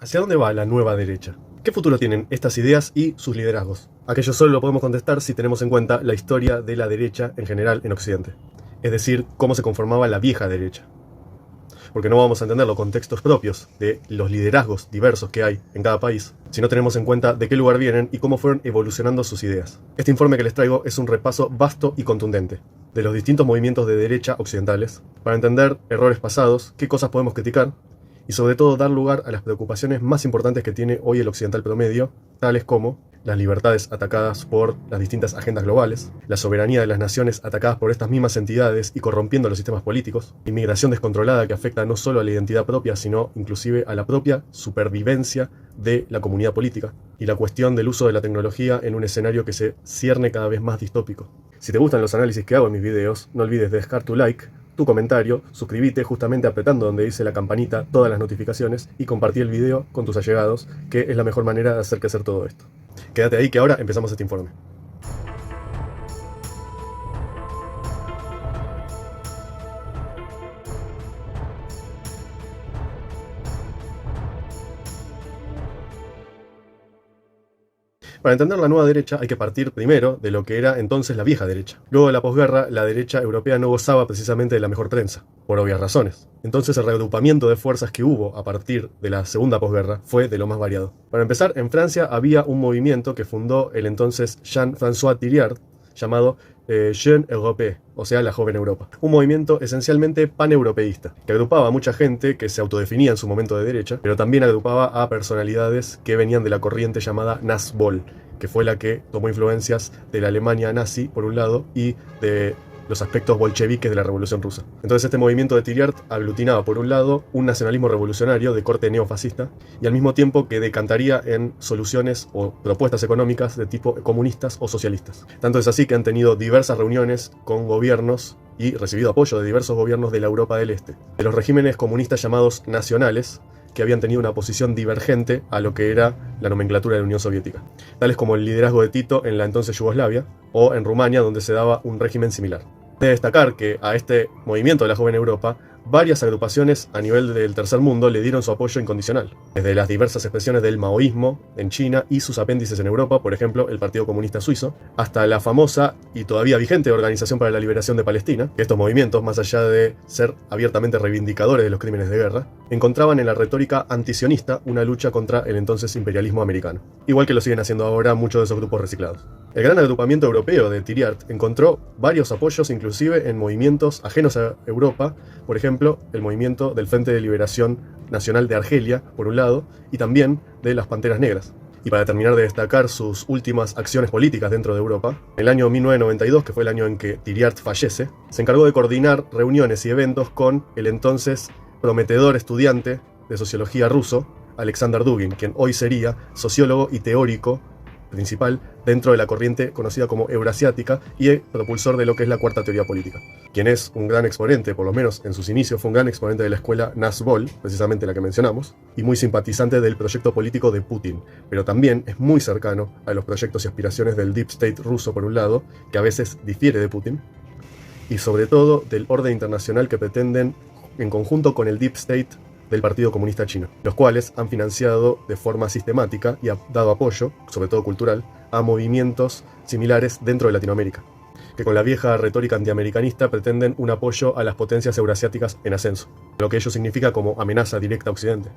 ¿Hacia dónde va la nueva derecha? ¿Qué futuro tienen estas ideas y sus liderazgos? Aquello solo lo podemos contestar si tenemos en cuenta la historia de la derecha en general en Occidente. Es decir, cómo se conformaba la vieja derecha. Porque no vamos a entender los contextos propios de los liderazgos diversos que hay en cada país, si no tenemos en cuenta de qué lugar vienen y cómo fueron evolucionando sus ideas. Este informe que les traigo es un repaso vasto y contundente de los distintos movimientos de derecha occidentales, para entender errores pasados, qué cosas podemos criticar, y sobre todo dar lugar a las preocupaciones más importantes que tiene hoy el occidental promedio, tales como las libertades atacadas por las distintas agendas globales, la soberanía de las naciones atacadas por estas mismas entidades y corrompiendo los sistemas políticos, inmigración descontrolada que afecta no solo a la identidad propia, sino inclusive a la propia supervivencia de la comunidad política, y la cuestión del uso de la tecnología en un escenario que se cierne cada vez más distópico. Si te gustan los análisis que hago en mis videos, no olvides dejar tu like, tu comentario, suscríbete justamente apretando donde dice la campanita, todas las notificaciones, y compartí el video con tus allegados, que es la mejor manera de hacer crecer todo esto. Quédate ahí que ahora empezamos este informe. Para entender la nueva derecha hay que partir primero de lo que era entonces la vieja derecha. Luego de la posguerra, la derecha europea no gozaba precisamente de la mejor prensa, por obvias razones. Entonces el reagrupamiento de fuerzas que hubo a partir de la segunda posguerra fue de lo más variado. Para empezar, en Francia había un movimiento que fundó el entonces Jean-François Thiriart, llamado Jeune Europe, o sea, la joven Europa. Un movimiento esencialmente paneuropeísta, que agrupaba a mucha gente que se autodefinía en su momento de derecha, pero también agrupaba a personalidades que venían de la corriente llamada Nazbol, que fue la que tomó influencias de la Alemania nazi, por un lado, y de los aspectos bolcheviques de la Revolución Rusa. Entonces este movimiento de Thiriart aglutinaba, por un lado, un nacionalismo revolucionario de corte neofascista, y al mismo tiempo que decantaría en soluciones o propuestas económicas de tipo comunistas o socialistas. Tanto es así que han tenido diversas reuniones con gobiernos y recibido apoyo de diversos gobiernos de la Europa del Este, de los regímenes comunistas llamados nacionales, que habían tenido una posición divergente a lo que era la nomenclatura de la Unión Soviética, tales como el liderazgo de Tito en la entonces Yugoslavia, o en Rumania, donde se daba un régimen similar. Debe destacar que a este movimiento de la joven Europa, varias agrupaciones a nivel del tercer mundo le dieron su apoyo incondicional, desde las diversas expresiones del maoísmo en China y sus apéndices en Europa, por ejemplo el Partido Comunista Suizo, hasta la famosa y todavía vigente Organización para la Liberación de Palestina, que estos movimientos, más allá de ser abiertamente reivindicadores de los crímenes de guerra, encontraban en la retórica antisionista una lucha contra el entonces imperialismo americano, igual que lo siguen haciendo ahora muchos de esos grupos reciclados. El gran agrupamiento europeo de Thiriart encontró varios apoyos inclusive en movimientos ajenos a Europa, por ejemplo, el movimiento del Frente de Liberación Nacional de Argelia, por un lado, y también de las Panteras Negras. Y para terminar de destacar sus últimas acciones políticas dentro de Europa, en el año 1992, que fue el año en que Thiriart fallece, se encargó de coordinar reuniones y eventos con el entonces prometedor estudiante de sociología ruso, Alexander Dugin, quien hoy sería sociólogo y teórico principal dentro de la corriente conocida como eurasiática y el propulsor de lo que es la cuarta teoría política, quien es un gran exponente, por lo menos en sus inicios fue un gran exponente de la escuela Nazbol, precisamente la que mencionamos, y muy simpatizante del proyecto político de Putin, pero también es muy cercano a los proyectos y aspiraciones del Deep State ruso por un lado, que a veces difiere de Putin, y sobre todo del orden internacional que pretenden en conjunto con el Deep State del Partido Comunista Chino, los cuales han financiado de forma sistemática y ha dado apoyo, sobre todo cultural, a movimientos similares dentro de Latinoamérica, que con la vieja retórica antiamericanista pretenden un apoyo a las potencias eurasiáticas en ascenso, lo que ello significa como amenaza directa a Occidente.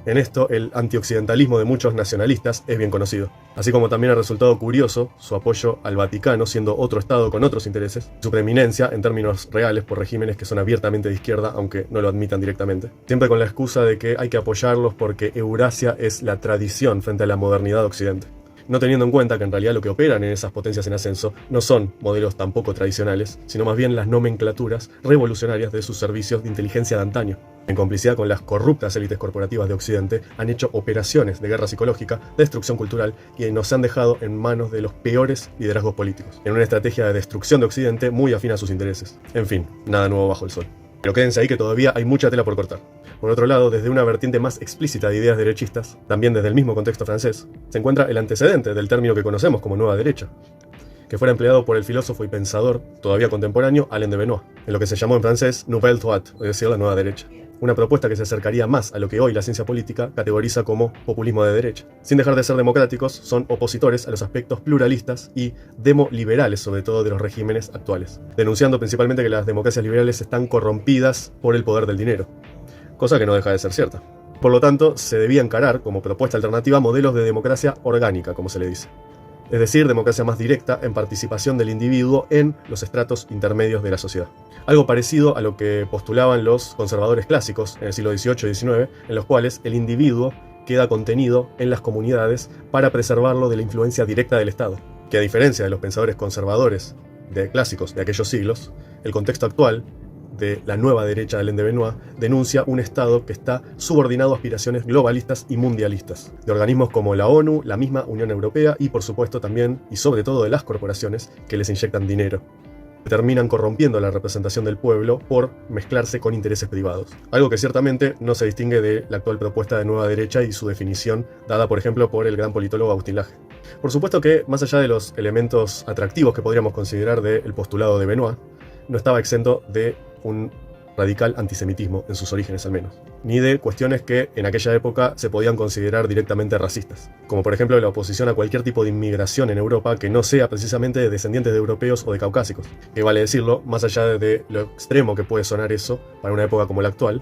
En esto, el antioccidentalismo de muchos nacionalistas es bien conocido, así como también ha resultado curioso su apoyo al Vaticano, siendo otro estado con otros intereses, su preeminencia en términos reales por regímenes que son abiertamente de izquierda, aunque no lo admitan directamente, siempre con la excusa de que hay que apoyarlos porque Eurasia es la tradición frente a la modernidad de Occidente, no teniendo en cuenta que en realidad lo que operan en esas potencias en ascenso no son modelos tampoco tradicionales, sino más bien las nomenclaturas revolucionarias de sus servicios de inteligencia de antaño. En complicidad con las corruptas élites corporativas de Occidente, han hecho operaciones de guerra psicológica, destrucción cultural y nos han dejado en manos de los peores liderazgos políticos, en una estrategia de destrucción de Occidente muy afín a sus intereses. En fin, nada nuevo bajo el sol. Pero quédense ahí que todavía hay mucha tela por cortar. Por otro lado, desde una vertiente más explícita de ideas derechistas, también desde el mismo contexto francés, se encuentra el antecedente del término que conocemos como nueva derecha, que fuera empleado por el filósofo y pensador todavía contemporáneo Alain de Benoist, en lo que se llamó en francés Nouvelle Droite, es decir, la nueva derecha. una propuesta que se acercaría más a lo que hoy la ciencia política categoriza como populismo de derecha. Sin dejar de ser democráticos, son opositores a los aspectos pluralistas y demoliberales, sobre todo de los regímenes actuales, denunciando principalmente que las democracias liberales están corrompidas por el poder del dinero, cosa que no deja de ser cierta. Por lo tanto, se debía encarar como propuesta alternativa modelos de democracia orgánica, como se le dice. Es decir, democracia más directa en participación del individuo en los estratos intermedios de la sociedad. Algo parecido a lo que postulaban los conservadores clásicos en el siglo XVIII y XIX, en los cuales el individuo queda contenido en las comunidades para preservarlo de la influencia directa del Estado. Que a diferencia de los pensadores conservadores clásicos de aquellos siglos, el contexto actual de la nueva derecha de Alain de Benoist denuncia un Estado que está subordinado a aspiraciones globalistas y mundialistas, de organismos como la ONU, la misma Unión Europea y por supuesto también y sobre todo de las corporaciones que les inyectan dinero. Terminan corrompiendo la representación del pueblo por mezclarse con intereses privados. Algo que ciertamente no se distingue de la actual propuesta de nueva derecha y su definición dada por ejemplo por el gran politólogo Agustín Laje. Por supuesto que más allá de los elementos atractivos que podríamos considerar del postulado de Benoist, no estaba exento de un radical antisemitismo, en sus orígenes al menos, ni de cuestiones que en aquella época se podían considerar directamente racistas, como por ejemplo la oposición a cualquier tipo de inmigración en Europa que no sea precisamente de descendientes de europeos o de caucásicos, que vale decirlo, más allá de lo extremo que puede sonar eso para una época como la actual.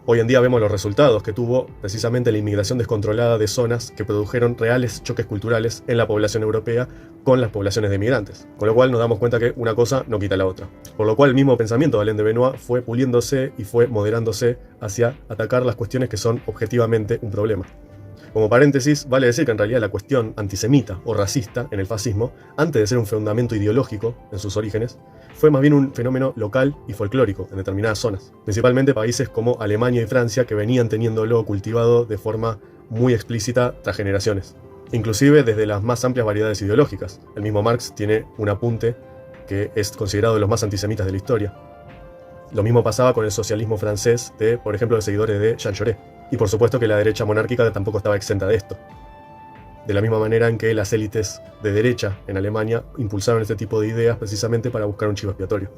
Hoy en día vemos los resultados que tuvo precisamente la inmigración descontrolada de zonas que produjeron reales choques culturales en la población europea con las poblaciones de migrantes, con lo cual nos damos cuenta que una cosa no quita la otra. Por lo cual el mismo pensamiento de Alain de Benoist fue puliéndose y fue moderándose hacia atacar las cuestiones que son objetivamente un problema. Como paréntesis, vale decir que en realidad la cuestión antisemita o racista en el fascismo, antes de ser un fundamento ideológico en sus orígenes, fue más bien un fenómeno local y folclórico en determinadas zonas, principalmente países como Alemania y Francia que venían teniéndolo cultivado de forma muy explícita tras generaciones, inclusive desde las más amplias variedades ideológicas. El mismo Marx tiene un apunte que es considerado de los más antisemitas de la historia. Lo mismo pasaba con el socialismo francés de, por ejemplo, los seguidores de Jean Jaurès. Y por supuesto que la derecha monárquica tampoco estaba exenta de esto. De la misma manera en que las élites de derecha en Alemania impulsaron este tipo de ideas precisamente para buscar un chivo expiatorio.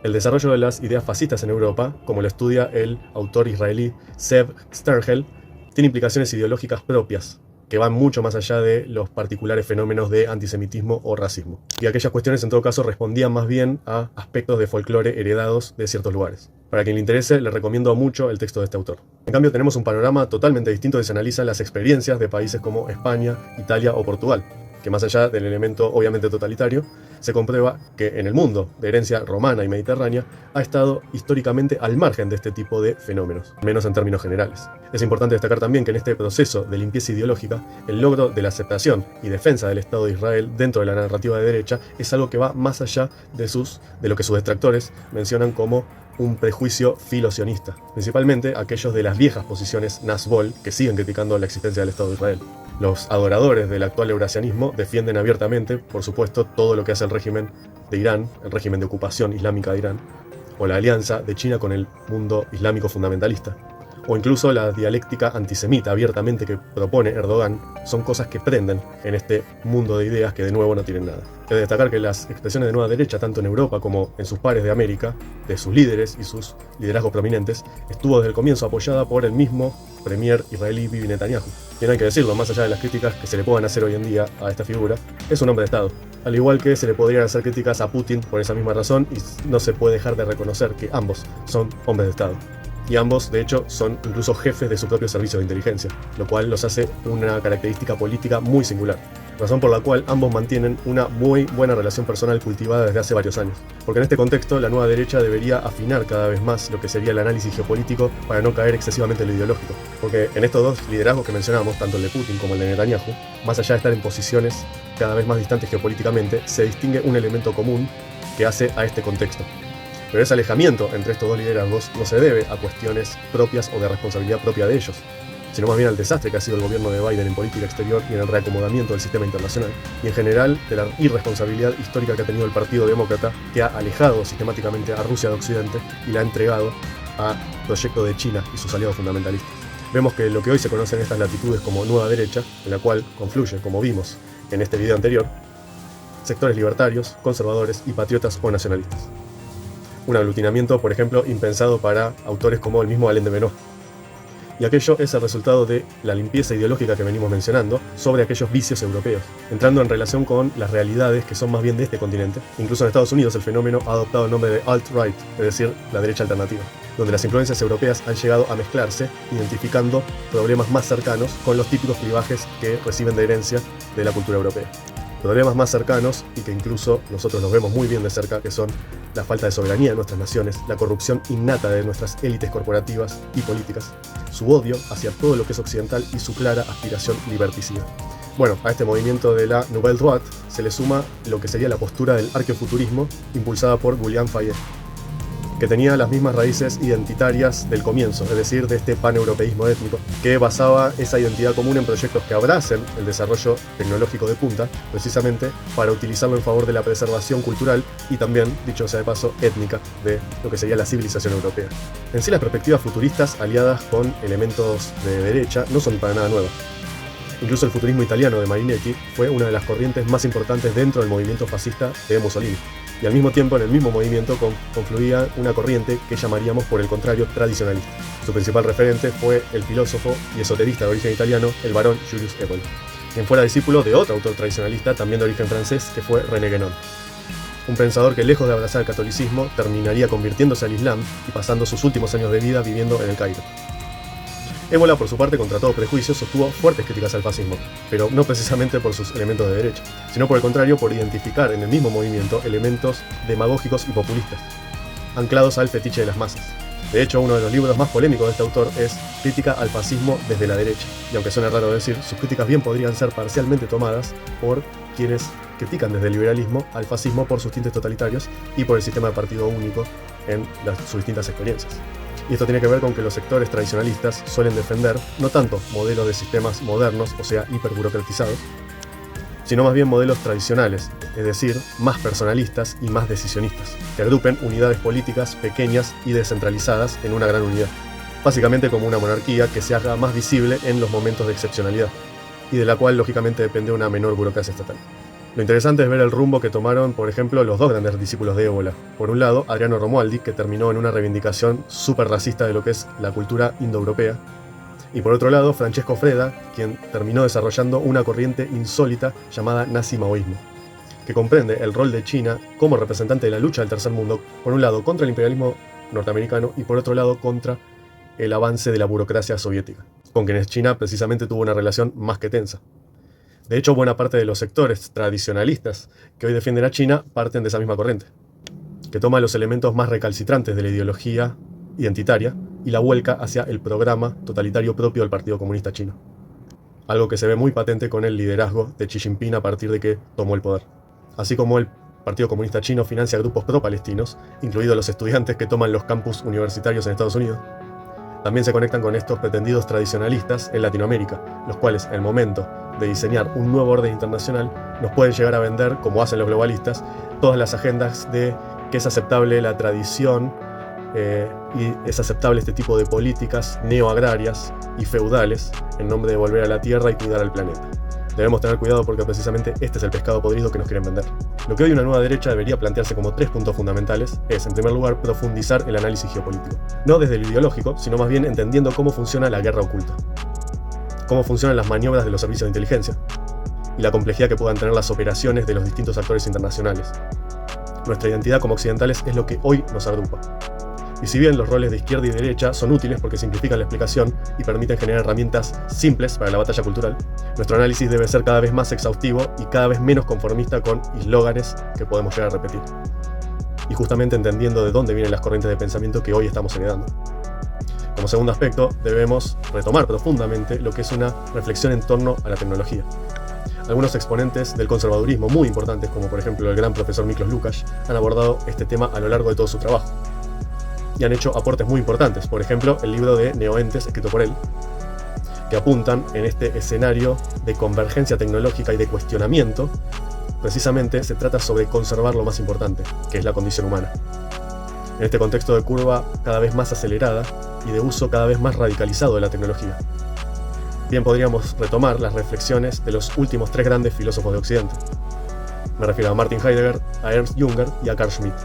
El desarrollo de las ideas fascistas en Europa, como lo estudia el autor israelí Zev Sternhell, tiene implicaciones ideológicas propias, que van mucho más allá de los particulares fenómenos de antisemitismo o racismo. Y aquellas cuestiones en todo caso respondían más bien a aspectos de folclore heredados de ciertos lugares. Para quien le interese, le recomiendo mucho el texto de este autor. En cambio, tenemos un panorama totalmente distinto que se analizan las experiencias de países como España, Italia o Portugal, que más allá del elemento obviamente totalitario, se comprueba que en el mundo de herencia romana y mediterránea ha estado históricamente al margen de este tipo de fenómenos, menos en términos generales. Es importante destacar también que en este proceso de limpieza ideológica, el logro de la aceptación y defensa del Estado de Israel dentro de la narrativa de derecha es algo que va más allá de lo que sus detractores mencionan como un prejuicio filosionista, principalmente aquellos de las viejas posiciones Nasbol que siguen criticando la existencia del Estado de Israel. Los adoradores del actual eurasianismo defienden abiertamente, por supuesto, todo lo que hace el régimen de Irán, el régimen de ocupación islámica de Irán, o la alianza de China con el mundo islámico fundamentalista, o incluso la dialéctica antisemita abiertamente que propone Erdogan, son cosas que prenden en este mundo de ideas que de nuevo no tienen nada. Cabe destacar que las expresiones de nueva derecha, tanto en Europa como en sus pares de América, de sus líderes y sus liderazgos prominentes, estuvo desde el comienzo apoyada por el mismo premier israelí Bibi Netanyahu. Y no hay que decirlo, más allá de las críticas que se le puedan hacer hoy en día a esta figura, es un hombre de Estado. Al igual que se le podrían hacer críticas a Putin por esa misma razón, y no se puede dejar de reconocer que ambos son hombres de Estado. Y ambos, de hecho, son incluso jefes de su propio servicio de inteligencia, lo cual los hace una característica política muy singular, razón por la cual ambos mantienen una muy buena relación personal cultivada desde hace varios años. Porque en este contexto, la nueva derecha debería afinar cada vez más lo que sería el análisis geopolítico para no caer excesivamente en lo ideológico. Porque en estos dos liderazgos que mencionamos, tanto el de Putin como el de Netanyahu, más allá de estar en posiciones cada vez más distantes geopolíticamente, se distingue un elemento común que hace a este contexto. Pero ese alejamiento entre estos dos liderazgos no se debe a cuestiones propias o de responsabilidad propia de ellos, sino más bien al desastre que ha sido el gobierno de Biden en política exterior y en el reacomodamiento del sistema internacional, y en general de la irresponsabilidad histórica que ha tenido el Partido Demócrata, que ha alejado sistemáticamente a Rusia de Occidente y la ha entregado al proyecto de China y sus aliados fundamentalistas. Vemos que lo que hoy se conoce en estas latitudes como nueva derecha, en la cual confluyen, como vimos en este video anterior, sectores libertarios, conservadores y patriotas o nacionalistas. Un aglutinamiento, por ejemplo, impensado para autores como el mismo Alain de Benoist. Y aquello es el resultado de la limpieza ideológica que venimos mencionando sobre aquellos vicios europeos, entrando en relación con las realidades que son más bien de este continente. Incluso en Estados Unidos el fenómeno ha adoptado el nombre de alt-right, es decir, la derecha alternativa, donde las influencias europeas han llegado a mezclarse, identificando problemas más cercanos con los típicos clivajes que reciben de herencia de la cultura europea. Problemas más cercanos, y que incluso nosotros los vemos muy bien de cerca, que son la falta de soberanía de nuestras naciones, la corrupción innata de nuestras élites corporativas y políticas, su odio hacia todo lo que es occidental y su clara aspiración liberticida. Bueno, a este movimiento de la Nouvelle Droite se le suma lo que sería la postura del arqueofuturismo impulsada por Julian Fayet, que tenía las mismas raíces identitarias del comienzo, es decir, de este paneuropeísmo étnico, que basaba esa identidad común en proyectos que abracen el desarrollo tecnológico de punta, precisamente para utilizarlo en favor de la preservación cultural y también, dicho sea de paso, étnica de lo que sería la civilización europea. En sí, las perspectivas futuristas aliadas con elementos de derecha no son para nada nuevas. Incluso el futurismo italiano de Marinetti fue una de las corrientes más importantes dentro del movimiento fascista de Mussolini. Y al mismo tiempo, en el mismo movimiento confluía una corriente que llamaríamos, por el contrario, tradicionalista. Su principal referente fue el filósofo y esoterista de origen italiano, el barón Julius Evola, quien fuera discípulo de otro autor tradicionalista, también de origen francés, que fue René Guénon. Un pensador que, lejos de abrazar el catolicismo, terminaría convirtiéndose al Islam y pasando sus últimos años de vida viviendo en el Cairo. Évola, por su parte, contra todo prejuicio, sostuvo fuertes críticas al fascismo, pero no precisamente por sus elementos de derecha, sino por el contrario por identificar en el mismo movimiento elementos demagógicos y populistas, anclados al fetiche de las masas. De hecho, uno de los libros más polémicos de este autor es Crítica al fascismo desde la derecha, y aunque suene raro decir, sus críticas bien podrían ser parcialmente tomadas por quienes critican desde el liberalismo al fascismo por sus tintes totalitarios y por el sistema de partido único en sus distintas experiencias. Y esto tiene que ver con que los sectores tradicionalistas suelen defender no tanto modelos de sistemas modernos, o sea, hiperburocratizados, sino más bien modelos tradicionales, es decir, más personalistas y más decisionistas, que agrupen unidades políticas pequeñas y descentralizadas en una gran unidad, básicamente como una monarquía que se haga más visible en los momentos de excepcionalidad, y de la cual lógicamente depende una menor burocracia estatal. Lo interesante es ver el rumbo que tomaron, por ejemplo, los dos grandes discípulos de Évola. Por un lado, Adriano Romualdi, que terminó en una reivindicación súper racista de lo que es la cultura indoeuropea. Y por otro lado, Francesco Freda, quien terminó desarrollando una corriente insólita llamada nazi-maoísmo, que comprende el rol de China como representante de la lucha del tercer mundo, por un lado contra el imperialismo norteamericano y por otro lado contra el avance de la burocracia soviética, con quienes China precisamente tuvo una relación más que tensa. De hecho, buena parte de los sectores tradicionalistas que hoy defienden a China parten de esa misma corriente, que toma los elementos más recalcitrantes de la ideología identitaria y la vuelca hacia el programa totalitario propio del Partido Comunista Chino. Algo que se ve muy patente con el liderazgo de Xi Jinping a partir de que tomó el poder. Así como el Partido Comunista Chino financia grupos pro-palestinos, incluidos los estudiantes que toman los campus universitarios en Estados Unidos, también se conectan con estos pretendidos tradicionalistas en Latinoamérica, los cuales, en el momento de diseñar un nuevo orden internacional, nos pueden llegar a vender, como hacen los globalistas, todas las agendas de que es aceptable la tradición y es aceptable este tipo de políticas neoagrarias y feudales en nombre de volver a la tierra y cuidar al planeta. Debemos tener cuidado porque precisamente este es el pescado podrido que nos quieren vender. Lo que hoy una nueva derecha debería plantearse como 3 puntos fundamentales es, en primer lugar, profundizar el análisis geopolítico. No desde lo ideológico, sino más bien entendiendo cómo funciona la guerra oculta, cómo funcionan las maniobras de los servicios de inteligencia y la complejidad que puedan tener las operaciones de los distintos actores internacionales. Nuestra identidad como occidentales es lo que hoy nos agrupa. Y si bien los roles de izquierda y derecha son útiles porque simplifican la explicación y permiten generar herramientas simples para la batalla cultural, nuestro análisis debe ser cada vez más exhaustivo y cada vez menos conformista con eslóganes que podemos llegar a repetir. Y justamente entendiendo de dónde vienen las corrientes de pensamiento que hoy estamos heredando. Como segundo aspecto, debemos retomar profundamente lo que es una reflexión en torno a la tecnología. Algunos exponentes del conservadurismo muy importantes, como por ejemplo el gran profesor Miklos Lukács, han abordado este tema a lo largo de todo su trabajo. Y han hecho aportes muy importantes, por ejemplo, el libro de Neoentes, escrito por él, que apuntan en este escenario de convergencia tecnológica y de cuestionamiento. Precisamente se trata sobre conservar lo más importante, que es la condición humana. En este contexto de curva cada vez más acelerada y de uso cada vez más radicalizado de la tecnología. Bien podríamos retomar las reflexiones de los últimos 3 grandes filósofos de Occidente. Me refiero a Martin Heidegger, a Ernst Junger y a Carl Schmitt.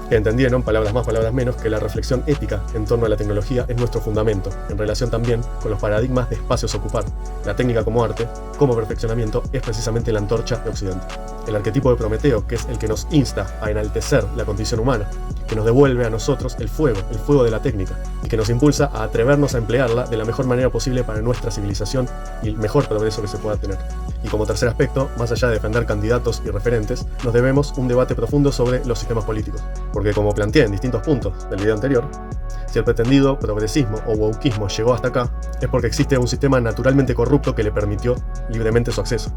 que entendieron, palabras más, palabras menos, que la reflexión ética en torno a la tecnología es nuestro fundamento, en relación también con los paradigmas de espacios a ocupar. La técnica como arte, como perfeccionamiento, es precisamente la antorcha de Occidente. El arquetipo de Prometeo, que es el que nos insta a enaltecer la condición humana, que nos devuelve a nosotros el fuego de la técnica, y que nos impulsa a atrevernos a emplearla de la mejor manera posible para nuestra civilización y el mejor progreso que se pueda tener. Y como tercer aspecto, más allá de defender candidatos y referentes, nos debemos un debate profundo sobre los sistemas políticos. Porque como planteé en distintos puntos del video anterior, si el pretendido progresismo o wokismo llegó hasta acá, es porque existe un sistema naturalmente corrupto que le permitió libremente su acceso.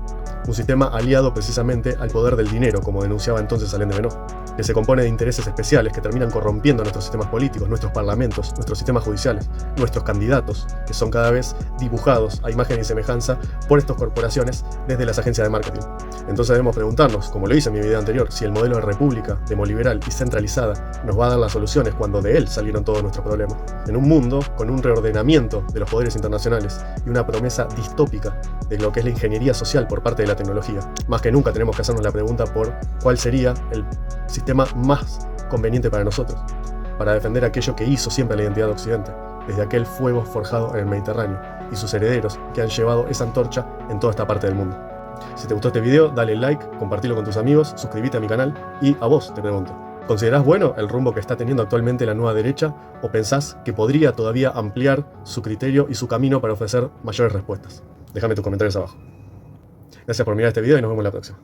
Un sistema aliado precisamente al poder del dinero, como denunciaba entonces Alain de Benoist, que se compone de intereses especiales que terminan corrompiendo nuestros sistemas políticos, nuestros parlamentos, nuestros sistemas judiciales, nuestros candidatos, que son cada vez dibujados a imagen y semejanza por estas corporaciones desde las agencias de marketing. Entonces debemos preguntarnos, como lo hice en mi video anterior, si el modelo de república, demoliberal y centralizada nos va a dar las soluciones cuando de él salieron todos nuestros problemas. En un mundo con un reordenamiento de los poderes internacionales y una promesa distópica de lo que es la ingeniería social por parte de la tecnología, más que nunca tenemos que hacernos la pregunta por cuál sería el sistema más conveniente para nosotros, para defender aquello que hizo siempre la identidad de Occidente, desde aquel fuego forjado en el Mediterráneo y sus herederos que han llevado esa antorcha en toda esta parte del mundo. Si te gustó este video, dale like, compartilo con tus amigos, suscríbete a mi canal y a vos te pregunto, ¿considerás bueno el rumbo que está teniendo actualmente la nueva derecha o pensás que podría todavía ampliar su criterio y su camino para ofrecer mayores respuestas? Déjame tus comentarios abajo. Gracias por mirar este video y nos vemos la próxima.